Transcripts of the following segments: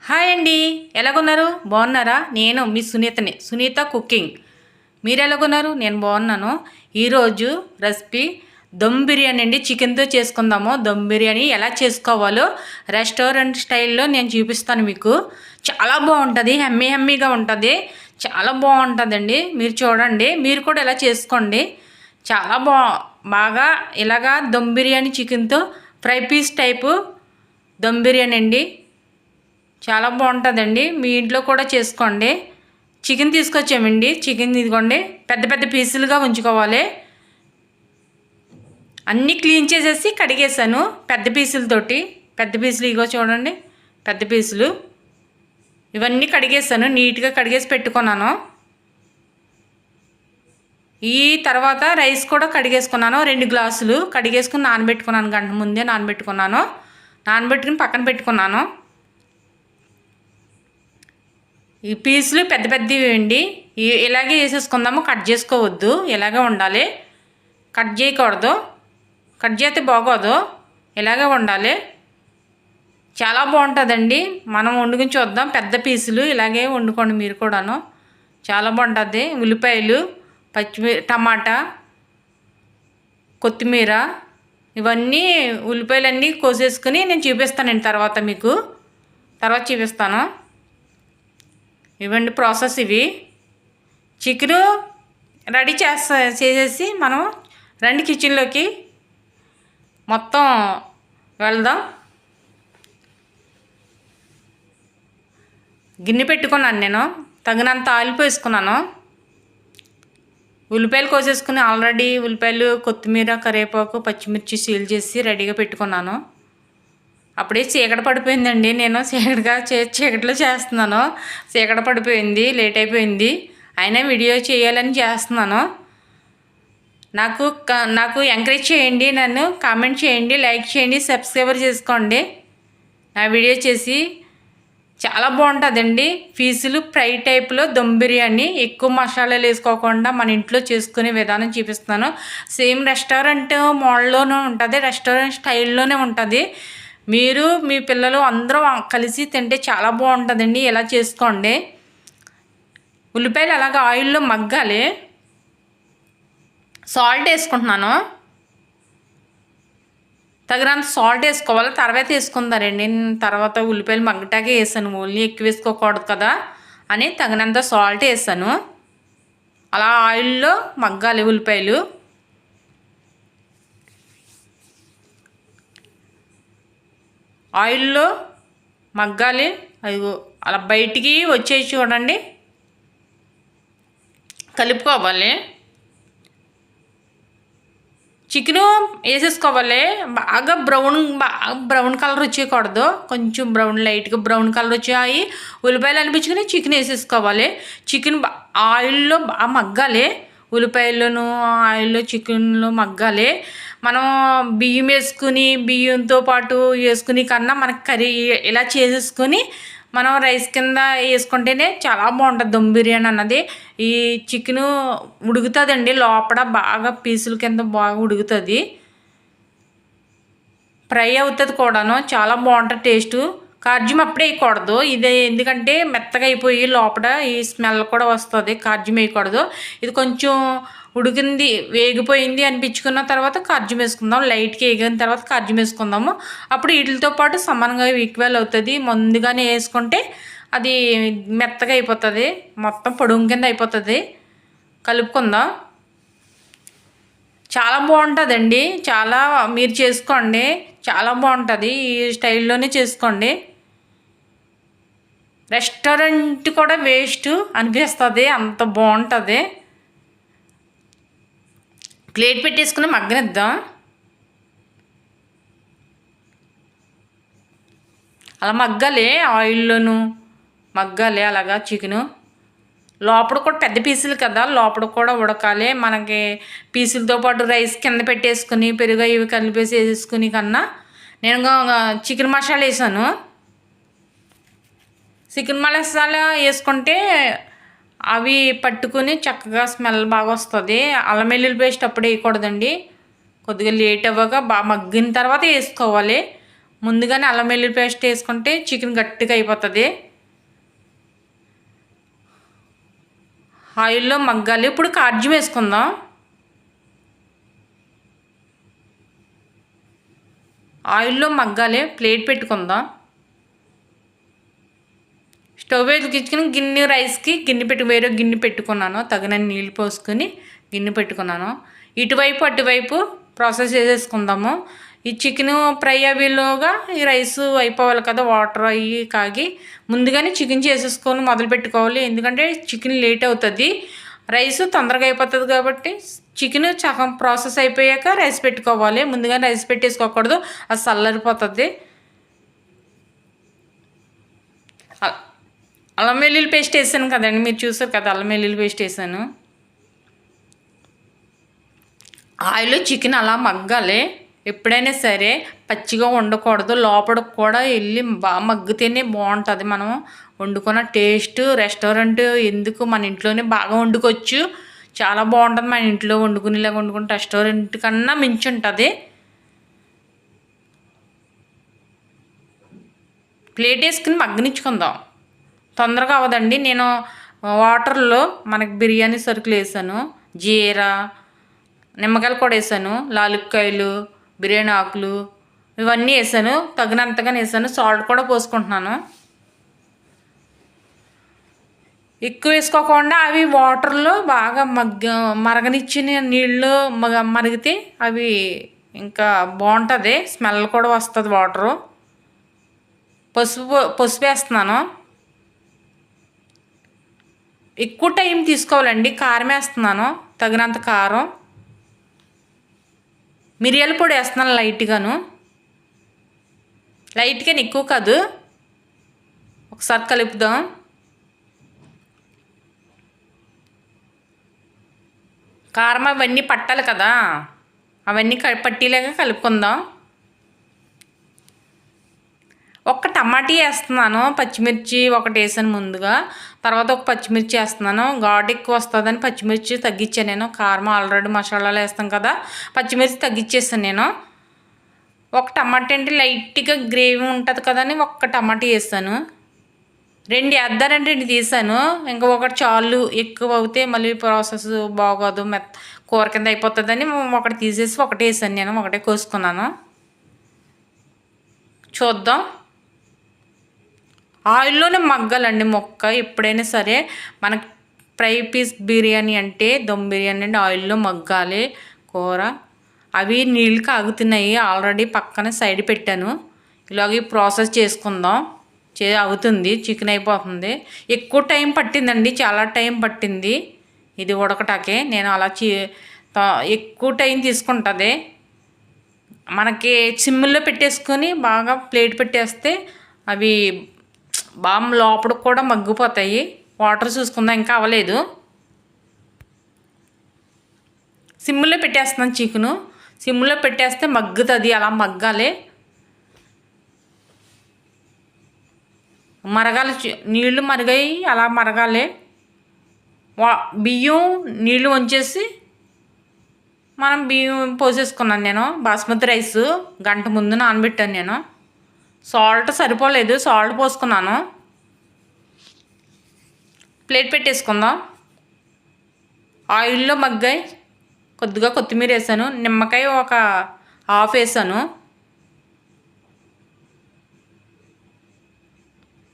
Hi అండి, ఎలాగున్నారు? బాగున్నారా? నేను మీ సునీతని, సునీత కుకింగ్. మీరు ఎలాగున్నారు? నేను బాగున్నాను. ఈరోజు రెసిపీ దమ్ బిర్యానీ అండి. చికెన్తో చేసుకుందాము. దమ్ బిర్యానీ ఎలా చేసుకోవాలో రెస్టారెంట్ స్టైల్లో నేను చూపిస్తాను మీకు. చాలా బాగుంటుంది, హమ్మీగా ఉంటుంది, చాలా బాగుంటుందండి. మీరు చూడండి, మీరు కూడా ఎలా చేసుకోండి. చాలా బాగా ఇలాగా దమ్ బిర్యానీ చికెన్తో fry piece type dum biryani అండి. చాలా బాగుంటుందండి. మీ ఇంట్లో కూడా చేసుకోండి. చికెన్ తీసుకొచ్చామండి. చికెన్ ఇదిగోండి, పెద్ద పెద్ద పీసులుగా ఉంచుకోవాలి. అన్నీ క్లీన్ చేసేసి కడిగేసాను పెద్ద పీసులతోటి. పెద్ద పీసులు ఇగో చూడండి, పెద్ద పీసులు ఇవన్నీ కడిగేసాను, నీట్గా కడిగేసి పెట్టుకున్నాను. ఈ తర్వాత రైస్ కూడా కడిగేసుకున్నాను. 2 గ్లాసులు కడిగేసుకుని నానబెట్టుకున్నాను. గంట ముందే నానబెట్టుకున్నాను. నానబెట్టుకుని పక్కన పెట్టుకున్నాను. ఈ పీసులు పెద్ద పెద్దవి అండి. ఇలాగే వేసేసుకుందాము, కట్ చేసుకోవద్దు, ఇలాగే ఉండాలి. కట్ చేయకూడదు, కట్ చేస్తే బాగోదు, ఇలాగే ఉండాలి. చాలా బాగుంటుందండి. మనం వండుకుని చూద్దాం. పెద్ద పీసులు ఇలాగే వండుకోండి మీరు కూడాను, చాలా బాగుంటుంది. ఉల్లిపాయలు, టమాటా, కొత్తిమీర ఇవన్నీ ఉల్లిపాయలన్నీ కోసేసుకుని నేను చూపిస్తానండి. తర్వాత మీకు చూపిస్తాను. ఇవన్నీ ప్రాసెస్ ఇవి. చికెను రెడీ చేసేసి మనం రండి కిచెన్లోకి మొత్తం వెళ్దాం. గిన్నె పెట్టుకున్నాను, నేను తగినంత ఆయిల్ వేసుకున్నాను. ఉల్లిపాయలు కోసేసుకుని ఆల్రెడీ ఉల్లిపాయలు, కొత్తిమీర, కరివేపాకు, పచ్చిమిర్చి సీల్ చేసి రెడీగా పెట్టుకున్నాను. అప్పుడే చీకటి పడిపోయిందండి. నేను చీకటిలో చేస్తున్నాను. చీకటి పడిపోయింది, లేట్ అయిపోయింది. అయినా వీడియో చేయాలని చేస్తున్నాను. నాకు ఎంకరేజ్ చేయండి, నన్ను కామెంట్ చేయండి, లైక్ చేయండి, సబ్స్క్రైబర్ చేసుకోండి. నా వీడియో చేసి చాలా బాగుంటుందండి. పీసులు ఫ్రై టైప్లో దమ్ బిర్యానీ, ఎక్కువ మసాలాలు వేసుకోకుండా మన ఇంట్లో చేసుకునే విధానం చూపిస్తున్నాను. సేమ్ రెస్టారెంట్ మోడల్లోనే ఉంటుంది, రెస్టారెంట్ స్టైల్లోనే ఉంటుంది. మీరు మీ పిల్లలు అందరూ కలిసి తింటే చాలా బాగుంటుందండి. ఇలా చేసుకోండి. ఉల్లిపాయలు అలాగ ఆయిల్లో మగ్గాలి. సాల్ట్ వేసుకుంటున్నాను, తగినంత సాల్ట్ వేసుకోవాలి. తర్వాత వేసుకుందారండి. తర్వాత ఉల్లిపాయలు మగ్గటాకే వేసాను, ఓన్లీ ఎక్కువ వేసుకోకూడదు కదా అని తగినంత సాల్ట్ వేసాను. అలా ఆయిల్లో మగ్గాలి ఉల్లిపాయలు. ఆయిల్లో మగ్గాలి. అదిగో అలా బయటికి వచ్చేసి చూడండి, కలుపుకోవాలి. చికెను వేసేసుకోవాలి. బాగా బ్రౌన్ కలర్ వచ్చేయకూడదు, కొంచెం లైట్గా బ్రౌన్ కలర్ వచ్చాయి ఉల్లిపాయలు అనిపించుకుని చికెన్ వేసేసుకోవాలి. చికెన్ ఆయిల్లో బాగా మగ్గాలి. ఉల్లిపాయలను ఆయిల్లో చికెన్లో మగ్గాలి. మనం బియ్యం వేసుకుని బియ్యంతో పాటు వేసుకుని కన్నా మనకు కర్రీ ఇలా చేసేసుకొని మనం రైస్ కింద వేసుకుంటేనే చాలా బాగుంటుంది దమ్ బిర్యానీ అన్నది. ఈ చికెను ఉడుకుతుందండి లోపల, బాగా పీసుల కింద బాగా ఉడుకుతుంది, ఫ్రై అవుతుంది కూడాను. చాలా బాగుంటుంది టేస్టు. కార్జం అప్పుడే వేయకూడదు ఇది, ఎందుకంటే మెత్తగా అయిపోయి లోపల ఈ స్మెల్ కూడా వస్తుంది. కార్జం వేయకూడదు. ఇది కొంచెం ఉడికింది, వేగిపోయింది అనిపించుకున్న తర్వాత కార్జం వేసుకుందాం. లైట్గా వేగిన తర్వాత కార్జం వేసుకుందాము. అప్పుడు వీటితో పాటు సమానంగా ఈక్వల్ అవుతుంది. ముందుగానే వేసుకుంటే అది మెత్తగా అయిపోతుంది, మొత్తం పొడుగు కింద అయిపోతుంది. కలుపుకుందాం. చాలా బాగుంటుందండి. చాలా మీరు చేసుకోండి, చాలా బాగుంటుంది. ఈ స్టైల్లోనే చేసుకోండి. రెస్టారెంట్ కూడా వేస్ట్ అనిపిస్తుంది, అంత బాగుంటుంది. ప్లేట్ పెట్టేసుకుని మగ్గనిద్దాం. అలా మగ్గాలి, ఆయిల్లోనూ మగ్గాలి అలాగా. చికెను లోపల కూడా పెద్ద పీసులు కదా, లోపల కూడా ఉడకాలి. మనకి పీసులతో పాటు రైస్ కింద పెట్టేసుకుని పెరుగు ఇవి కలిపేసి వేసేసుకుని కన్నా నేను చికెన్ మసాలా వేసాను. చికెన్ మసాలా వేసుకుంటే అవి పట్టుకుని చక్కగా స్మెల్ బాగా వస్తుంది. అల్లం వెల్లుల్లి పేస్ట్ అప్పుడు వేయకూడదండి, కొద్దిగా లేట్ అవ్వగా బాగా మగ్గిన తర్వాత వేసుకోవాలి. ముందుగానే అల్లం వెల్లుల్లి పేస్ట్ వేసుకుంటే చికెన్ గట్టిగా అయిపోతుంది. ఆయిల్లో మగ్గాలి. ఇప్పుడు కాజు వేసుకుందాం. ఆయిల్లో మగ్గాలి. ప్లేట్ పెట్టుకుందాం. స్టవ్ వెలిగించుకుని గిన్నె రైస్కి వేరే గిన్నె పెట్టుకున్నాను. తగినన్ని నీళ్ళు పోసుకొని గిన్నె పెట్టుకున్నాను. ఇటువైపు అటువైపు ప్రాసెస్ చేసేసుకుందాము. ఈ చికెన్ ఫ్రై అవిలోగా ఈ రైస్ అయిపోవాలి కదా, వాటర్ అవి కాగి ముందుగానే చికెన్ చేసేసుకొని మొదలు పెట్టుకోవాలి. ఎందుకంటే చికెన్ లేట్ అవుతుంది, రైస్ తొందరగా అయిపోతుంది కాబట్టి చికెన్ సగం ప్రాసెస్ అయిపోయాక రైస్ పెట్టుకోవాలి. ముందుగానే రైస్ పెట్టేసుకోకూడదు, అది చల్లరిపోతుంది. అల్లం వెల్లుల్లి పేస్ట్ వేసాను కదండి, మీరు చూసారు కదా, అల్లం వెల్లుల్లి పేస్ట్ వేసాను. ఆయిల్ చికెన్ అలా మగ్గాలి. ఎప్పుడైనా సరే పచ్చిగా ఉండకూడదు, లోపలికి కూడా వెళ్ళి బాగా మగ్గితేనే బాగుంటుంది. మనం వండుకున్న టేస్ట్ రెస్టారెంట్ ఎందుకు, మన ఇంట్లోనే బాగా వండుకోవచ్చు, చాలా బాగుంటుంది. మన ఇంట్లో వండుకునేలాగా వండుకుంటే రెస్టారెంట్ కన్నా మించి ఉంటుంది. ప్లేట్ వేసుకుని మగ్గనిచ్చుకుందాం. తొందరగా అవ్వదండి. నేను వాటర్లో మనకి బిర్యానీ సరుకులు వేసాను, జీరా, నిమ్మకాయలు కూడా వేసాను, లాలుక్కాయలు, బిర్యానీ ఆకులు ఇవన్నీ వేసాను. తగినంతగానే వేసాను. సాల్ట్ కూడా పోసుకుంటున్నాను. ఎక్కువ వేసుకోకుండా అవి వాటర్లో బాగా మరగనిచ్చిన నీళ్ళు మరిగితే అవి ఇంకా బాగుంటుంది, స్మెల్ కూడా వస్తుంది వాటరు. పసుపు వేస్తున్నాను. ఎక్కువ టైం తీసుకోవాలండి. కారం వేస్తున్నాను, తగినంత కారం. మిరియాల పొడి వేస్తున్నాను లైట్గాను, ఎక్కువ కాదు. ఒకసారి కలుపుదాం. కారం అవన్నీ పట్టాలి కదా, అవన్నీ పట్టిలాగా కలుపుకుందాం. ఒక్క టమాటీ వేస్తున్నాను, పచ్చిమిర్చి ఒకటి వేసాను ముందుగా, తర్వాత ఒక పచ్చిమిర్చి వేస్తున్నాను. ఘాటు ఎక్కువ వస్తుందని పచ్చిమిర్చి తగ్గించాను నేను. కారం ఆల్రెడీ మసాలాలు వేస్తాం కదా, పచ్చిమిర్చి తగ్గించేసాను నేను. ఒక టమాటా అంటే లైట్గా గ్రేవీ ఉంటుంది కదా అని ఒక్క టమాటా వేసాను. 2 వేద్దానంటే 2 తీసాను, ఇంకా ఒకటి చాలు. ఎక్కువ అవుతే మళ్ళీ ప్రాసెస్ బాగోదు, కూర కింద అయిపోతుందని ఒకటి తీసేసి ఒకటి వేసాను నేను. ఒకటే కోసుకున్నాను. చూద్దాం. ఆయిల్లోనే మగ్గాలండి మొక్క ఎప్పుడైనా సరే. మనకి ఫ్రై పీస్ బిర్యానీ అంటే దమ్ బిర్యానీ అంటే ఆయిల్లో మగ్గాలి కూర. అవి నీళ్ళు కాగుతున్నాయి, ఆల్రెడీ పక్కన సైడ్ పెట్టాను. ఇలాగే ప్రాసెస్ చేసుకుందాం. అవుతుంది, చికెన్ అయిపోతుంది. ఎక్కువ టైం పట్టిందండి, చాలా టైం పట్టింది ఇది ఉడకటాకే. నేను అలా ఎక్కువ టైం తీసుకుంటుంది. మనకి సిమ్లో పెట్టేసుకొని బాగా ప్లేట్ పెట్టేస్తే అవి బాగా లోపలికి కూడా మగ్గిపోతాయి. వాటర్ చూసుకుందాం, ఇంకా అవ్వలేదు. సిమ్లో పెట్టేస్తున్నాను చికెను. సిమ్లో పెట్టేస్తే మగ్గుతుంది, అలా మగ్గాలి. మరగాలి, నీళ్లు మరిగాయి అలా మరగాలి. బియ్యం నీళ్ళు వంచేసి మనం బియ్యం పోసేసుకున్నాను నేను. బాస్మతి రైస్ గంట ముందు నానబెట్టాను నేను. సాల్ట్ సరిపోలేదు, సాల్ట్ పోసుకున్నాను. ప్లేట్ పెట్టేసుకుందాం. ఆయిల్లో మగ్గాయి. కొద్దిగా కొత్తిమీర వేసాను, నిమ్మకాయ ఒక హాఫ్ వేసాను.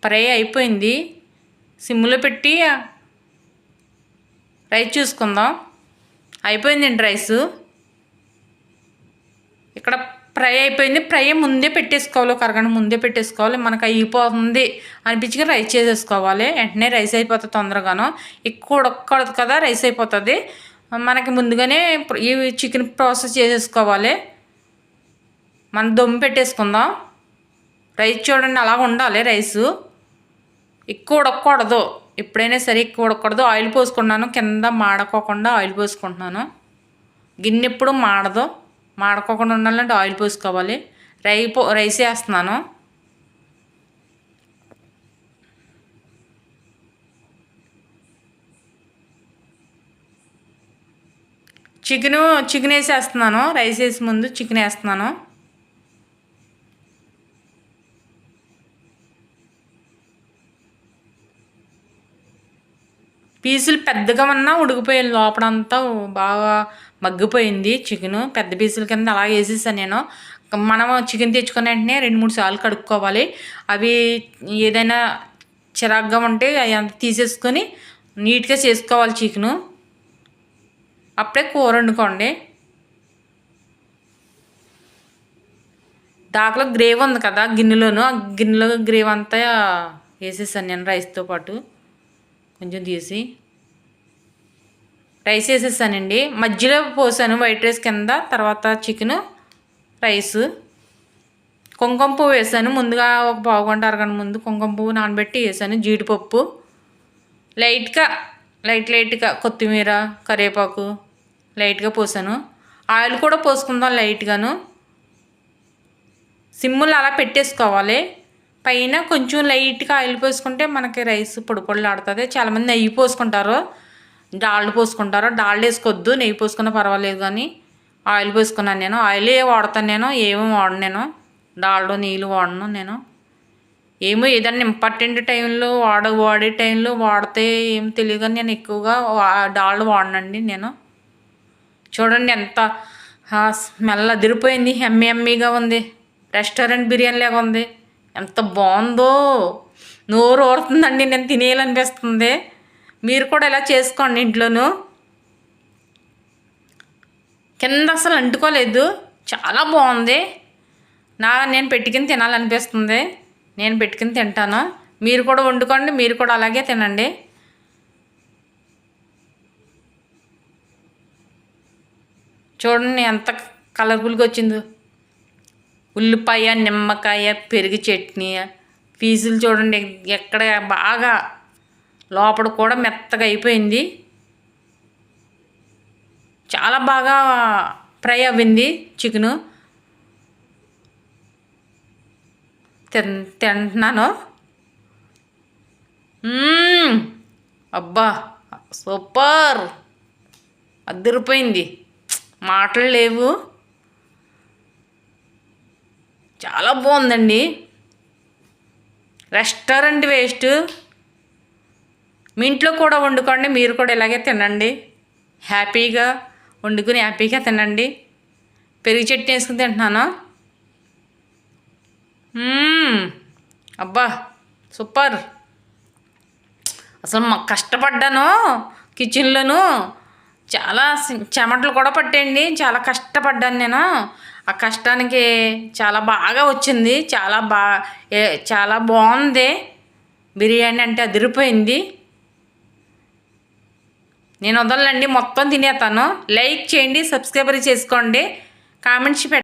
ఫ్రై అయిపోయింది. సిమ్లో పెట్టి రైస్ చూసుకుందాం. అయిపోయిందండి రైసు. ఇక్కడ ఫ్రై అయిపోయింది. ఫ్రై ముందే పెట్టేసుకోవాలి, ఒక అరగంట ముందే పెట్టేసుకోవాలి. మనకు అయిపోతుంది అనిపించి రైస్ చేసేసుకోవాలి. వెంటనే రైస్ అయిపోతుంది తొందరగాను. ఎక్కువ ఉడకూడదు కదా, రైస్ అయిపోతుంది. మనకి ముందుగానే ఈ చికెన్ ప్రాసెస్ చేసేసుకోవాలి. మనం దమ్ పెట్టేసుకుందాం. రైస్ చూడండి అలా ఉండాలి రైసు. ఎక్కువ ఉడకకూడదు, ఎప్పుడైనా సరే ఎక్కువ ఉడకకూడదు. ఆయిల్ పోసుకున్నాను, కింద మాడకోకుండా ఆయిల్ పోసుకుంటున్నాను. గిన్నె ఎప్పుడు మాడకోకుండా ఉండాలంటే ఆయిల్ పోసుకోవాలి. రైస్ వేస్తున్నాను. చికెన్ వేసేస్తున్నాను. రైస్ వేసి ముందు చికెన్ వేస్తున్నాను. పీసులు పెద్దగా ఉన్నా ఉడికిపోయింది, లోపలంతా బాగా మగ్గిపోయింది చికెను. పెద్ద పీసుల కింద అలా వేసేసాను నేను. మనం చికెన్ తెచ్చుకున్న వెంటనే 2-3 సార్లు కడుక్కోవాలి. అవి ఏదైనా చిరాగ్గా ఉంటే అవి అంత తీసేసుకొని నీట్గా చేసుకోవాలి చికెను. అప్పుడే కూర వండుకోండి. దాంట్లో గ్రేవీ ఉంది కదా గిన్నెలోను, ఆ గిన్నెలో గ్రేవీ అంతా వేసేసాను నేను రైస్తో పాటు. కొంచెం తీసి రైస్ వేసేసానండి. మధ్యలో పోసాను వైట్ రైస్ కింద, తర్వాత చికెను, రైసు. కుంకుమ పువ్వు వేసాను ముందుగా, ఒక పావు గంట అరగంట ముందు కుంకుమ పువ్వు నానబెట్టి వేసాను. జీడిపప్పు లైట్గా కొత్తిమీర, కరివేపాకు లైట్గా పోసాను. ఆయిల్ కూడా పోసుకుందాం లైట్గాను. సిమ్ములు అలా పెట్టేసుకోవాలి. పైన కొంచెం లైట్గా ఆయిల్ పోసుకుంటే మనకి రైస్ పొడి పొడిలాడుతుంది. చాలామంది నెయ్యి పోసుకుంటారు, డాల్డా పోసుకుంటారు. డాల్డా వేసుకోవద్దు, నెయ్యి పోసుకున్నా పర్వాలేదు, కానీ ఆయిల్ పోసుకున్నాను నేను. ఆయిలే వాడతాను నేను, ఏమీ వాడను నేను. డాల్డా నీళ్ళు వాడను నేను. ఏమో ఏదైనా ఇంపార్టెంట్ టైంలో వాడే టైంలో వాడితే ఏం తెలియదు, కానీ నేను ఎక్కువగా డాల్డా వాడనండి నేను. చూడండి ఎంత స్మెల్ అదిరిపోయింది, ఎమ్మీగా ఉంది. రెస్టారెంట్ బిర్యానీ లాగా ఉంది. ఎంత బాగుందో, నోరు ఊరుతుందండి, నేను తినేయాలనిపిస్తుంది. మీరు కూడా ఇలా చేసుకోండి ఇంట్లోనూ. కింద అసలు అంటుకోలేదు, చాలా బాగుంది. నేను పెట్టుకుని తినాలనిపిస్తుంది, నేను పెట్టుకుని తింటాను. మీరు కూడా వండుకోండి, మీరు కూడా అలాగే తినండి. చూడండి ఎంత కలర్ఫుల్గా వచ్చిందో. ఉల్లిపాయ, నిమ్మకాయ, పెరుగు చట్నీ, పీసులు చూడండి ఎక్కడ బాగా లోపల కూడా మెత్తగా అయిపోయింది. చాలా బాగా ఫ్రై అవ్వింది చికెను. తింటున్నాను. అబ్బా సూపర్, అదిరిపోయింది, మాటలు లేవు. చాలా బాగుందండి. Restaurant waste. మీ ఇంట్లో కూడా వండుకోండి, మీరు కూడా ఇలాగే తినండి. హ్యాపీగా వండుకుని హ్యాపీగా తినండి. పెరుగు చట్నీ వేసుకుని తింటున్నాను. అబ్బా సూపర్. అసలు కష్టపడ్డాను కిచెన్లోను, చాలా చెమటలు కూడా పట్టండి. చాలా కష్టపడ్డాను నేను. ఆ కష్టానికి చాలా బాగా వచ్చింది. చాలా బాగుంది బిర్యానీ, అంటే అదిరిపోయింది. నేను వదలండి, మొత్తం తినేస్తాను. లైక్ చేయండి, సబ్స్క్రైబ్ చేసుకోండి, కామెంట్స్